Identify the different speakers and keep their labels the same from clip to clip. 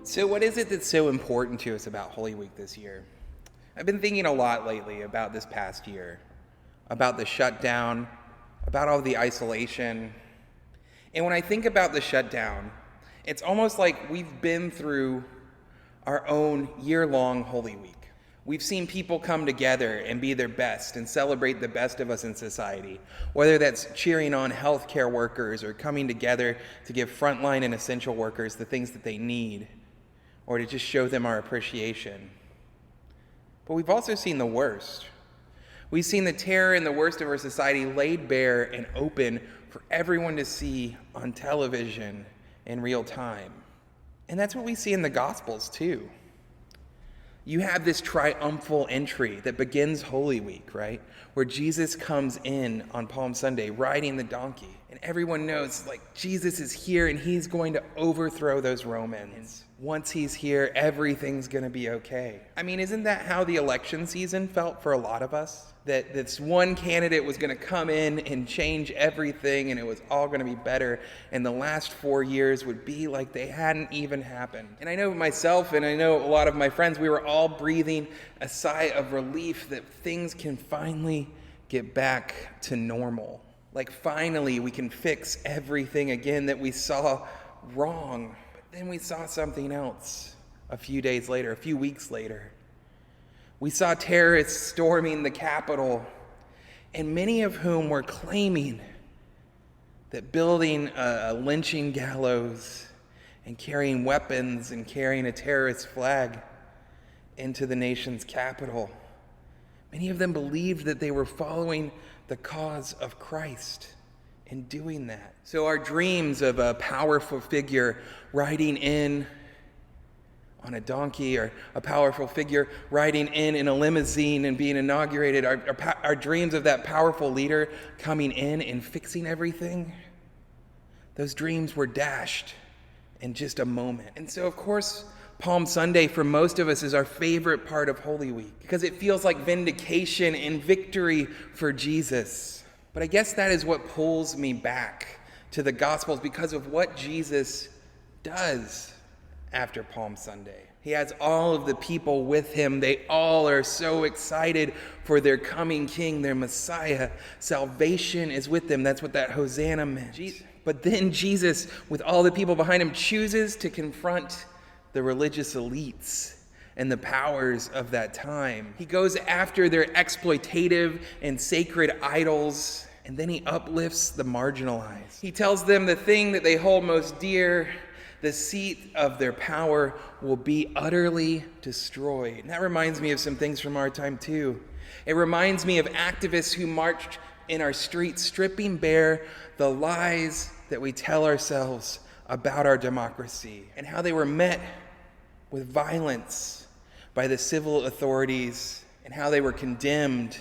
Speaker 1: So what is it that's so important to us about Holy Week this year? I've been thinking a lot lately about this past year, about the shutdown, about all the isolation. And when I think about the shutdown, it's almost like we've been through our own year-long Holy Week. We've seen people come together and be their best and celebrate the best of us in society, whether that's cheering on healthcare workers or coming together to give frontline and essential workers the things that they need, or to just show them our appreciation. But we've also seen the worst. We've seen the terror and the worst of our society laid bare and open for everyone to see on television in real time. And that's what we see in the Gospels too. You have this triumphal entry that begins Holy Week, right? Where Jesus comes in on Palm Sunday riding the donkey. And everyone knows, Jesus is here and he's going to overthrow those Romans. Once he's here, everything's going to be okay. I mean, isn't that how the election season felt for a lot of us? That this one candidate was going to come in and change everything and it was all going to be better. And the last 4 years would be like they hadn't even happened. And I know myself and I know a lot of my friends, we were all breathing a sigh of relief that things can finally get back to normal. Finally we can fix everything again that we saw wrong. But then we saw something else a few days later, a few weeks later. We saw terrorists storming the Capitol, and many of whom were claiming that building a lynching gallows and carrying weapons and carrying a terrorist flag into the nation's capital, many of them believed that they were following the cause of Christ in doing that. So our dreams of a powerful figure riding in on a donkey, or a powerful figure riding in a limousine and being inaugurated, our dreams of that powerful leader coming in and fixing everything, those dreams were dashed in just a moment. And so, of course, Palm Sunday for most of us is our favorite part of Holy Week because it feels like vindication and victory for Jesus. But I guess that is what pulls me back to the Gospels because of what Jesus does after Palm Sunday. He has all of the people with him. They all are so excited for their coming king, their Messiah. Salvation is with them. That's what that Hosanna meant. But then Jesus, with all the people behind him, chooses to confront the religious elites and the powers of that time. He goes after their exploitative and sacred idols, and then he uplifts the marginalized. He tells them the thing that they hold most dear, the seat of their power, will be utterly destroyed. And that reminds me of some things from our time too. It reminds me of activists who marched in our streets, stripping bare the lies that we tell ourselves about our democracy, and how they were met with violence by the civil authorities, and how they were condemned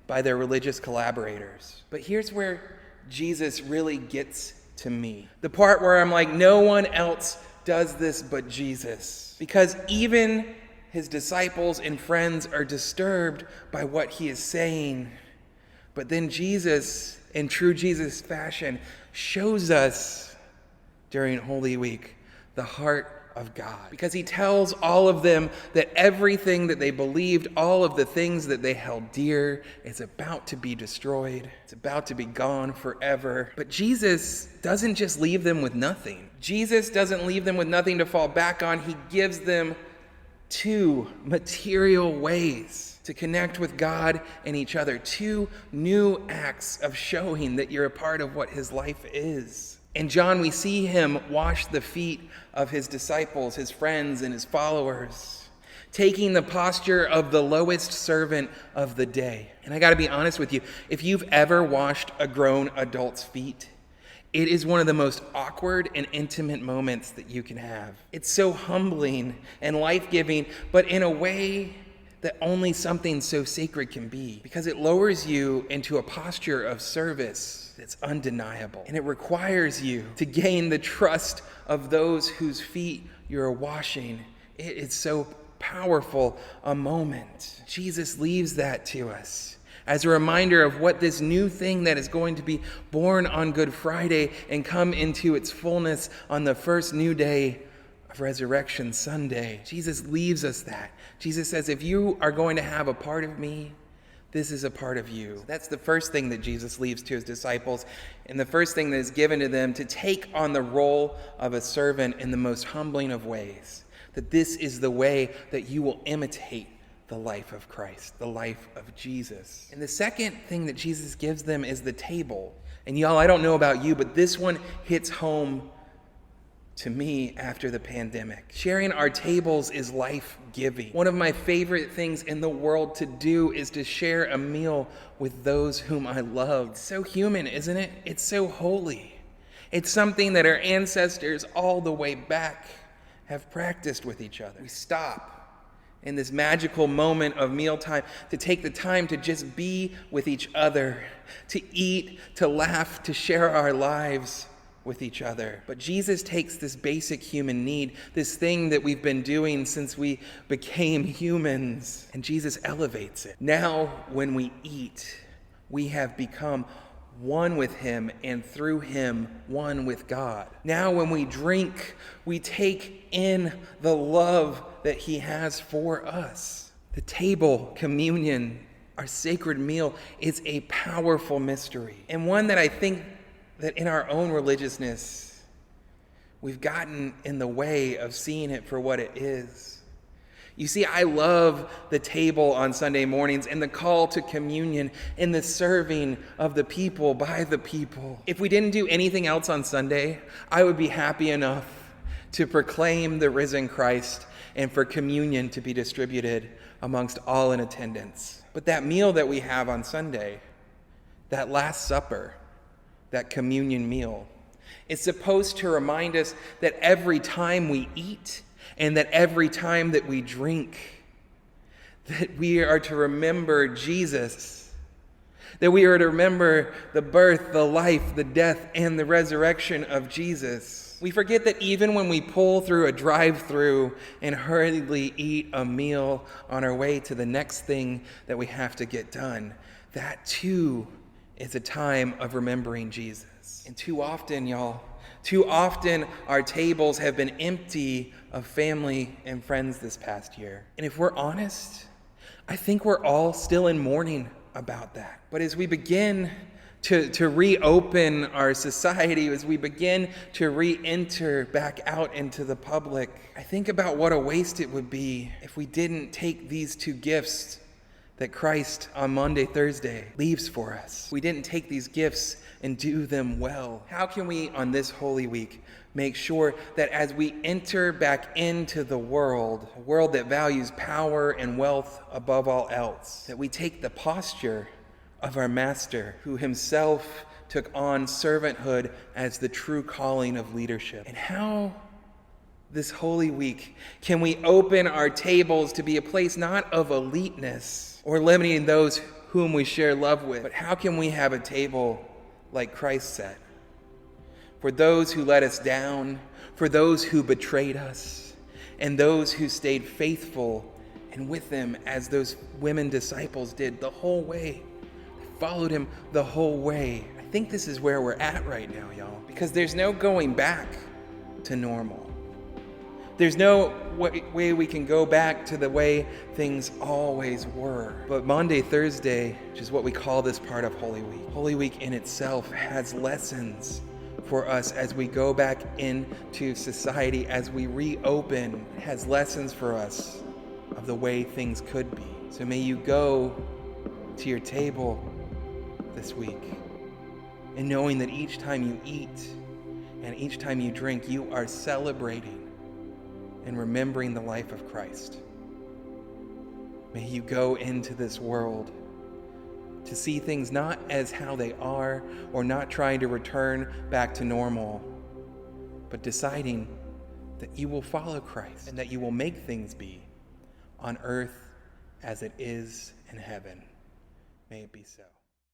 Speaker 1: by their religious collaborators. But here's where Jesus really gets to me. The part where I'm like, no one else does this but Jesus. Because even his disciples and friends are disturbed by what he is saying. But then Jesus, in true Jesus fashion, shows us during Holy Week the heart of God. Because he tells all of them that everything that they believed, all of the things that they held dear, is about to be destroyed. It's about to be gone forever. But Jesus doesn't just leave them with nothing. Jesus doesn't leave them with nothing to fall back on. He gives them two material ways to connect with God and each other. Two new acts of showing that you're a part of what his life is. In John, we see him wash the feet of his disciples, his friends, and his followers, taking the posture of the lowest servant of the day. And I got to be honest with you, if you've ever washed a grown adult's feet, it is one of the most awkward and intimate moments that you can have. It's so humbling and life-giving, but in a way that only something so sacred can be, because it lowers you into a posture of service that's undeniable. And it requires you to gain the trust of those whose feet you're washing. It is so powerful a moment. Jesus leaves that to us as a reminder of what this new thing that is going to be born on Good Friday and come into its fullness on the first new day of Resurrection Sunday. Jesus leaves us that. Jesus says, if you are going to have a part of me, this is a part of you. That's the first thing that Jesus leaves to his disciples, and the first thing that is given to them, to take on the role of a servant in the most humbling of ways. That this is the way that you will imitate the life of Christ, the life of Jesus. And the second thing that Jesus gives them is the table. And y'all, I don't know about you, but this one hits home to me after the pandemic. Sharing our tables is life-giving. One of my favorite things in the world to do is to share a meal with those whom I love. It's so human, isn't it? It's so holy. It's something that our ancestors all the way back have practiced with each other. We stop in this magical moment of mealtime to take the time to just be with each other, to eat, to laugh, to share our lives with each other. But Jesus takes this basic human need, this thing that we've been doing since we became humans, and Jesus elevates it. Now, when we eat, we have become one with him, and through him, one with God. Now, when we drink, we take in the love that he has for us. The table, communion, our sacred meal is a powerful mystery, and one that I think that in our own religiousness, we've gotten in the way of seeing it for what it is. You see, I love the table on Sunday mornings and the call to communion and the serving of the people by the people. If we didn't do anything else on Sunday, I would be happy enough to proclaim the risen Christ and for communion to be distributed amongst all in attendance. But that meal that we have on Sunday, that Last Supper, that communion meal, it's supposed to remind us that every time we eat and that every time that we drink, that we are to remember Jesus, that we are to remember the birth, the life, the death, and the resurrection of Jesus. We forget that even when we pull through a drive-through and hurriedly eat a meal on our way to the next thing that we have to get done, that too is a time of remembering Jesus. And too often, y'all, too often our tables have been empty of family and friends this past year. And if we're honest, I think we're all still in mourning about that. But as we begin to reopen our society, as we begin to re-enter back out into the public, I think about what a waste it would be if we didn't take these two gifts that Christ on Maundy Thursday leaves for us. We didn't take these gifts and do them well. How can we, on this Holy Week, make sure that as we enter back into the world, a world that values power and wealth above all else, that we take the posture of our Master, who himself took on servanthood as the true calling of leadership? And how this Holy Week can we open our tables to be a place not of eliteness or limiting those whom we share love with, but how can we have a table like Christ set? For those who let us down, for those who betrayed us, and those who stayed faithful and with him as those women disciples did the whole way. They followed him the whole way. I think this is where we're at right now, y'all, because there's no going back to normal. There's no way we can go back to the way things always were. But Maundy Thursday, which is what we call this part of Holy Week in itself has lessons for us as we go back into society, as we reopen. It has lessons for us of the way things could be. So may you go to your table this week and knowing that each time you eat and each time you drink, you are celebrating and remembering the life of Christ. May you go into this world to see things not as how they are or not trying to return back to normal, but deciding that you will follow Christ and that you will make things be on earth as it is in heaven. May it be so.